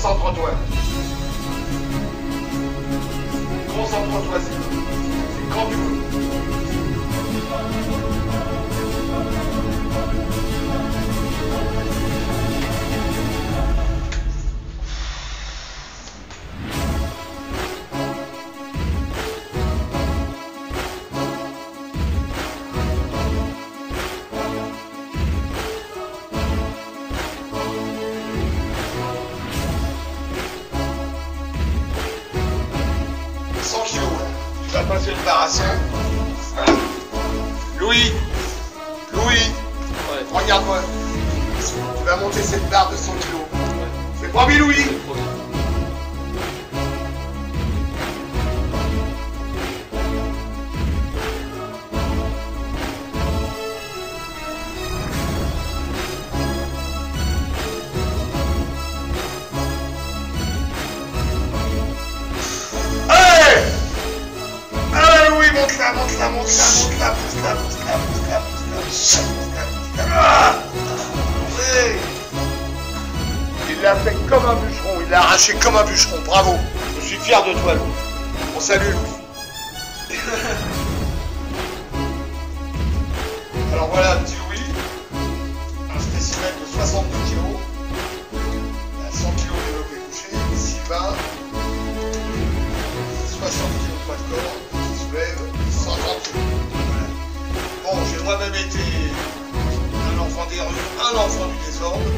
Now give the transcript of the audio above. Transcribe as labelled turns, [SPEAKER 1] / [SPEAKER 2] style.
[SPEAKER 1] Concentre-toi. Concentre-toi, c'est quand tu veux. Tu vas passer le parasol. Voilà. Louis, ouais. Regarde-moi. Tu vas monter cette barre de 100 kilos. Ouais. C'est promis, Louis. Monte-la. Il l'a fait comme un bûcheron, il l'a arraché comme un bûcheron, bravo. Je suis fier de toi, Louis. On salue, Louis. Alors voilà, petit Louis, un spécimen de 70 kg, 100 kg développé couché, Sylvain, 60 kg de poids de corps, qui soulève 130 kg. Bon, j'ai moi-même été un enfant des rues, un enfant du désordre.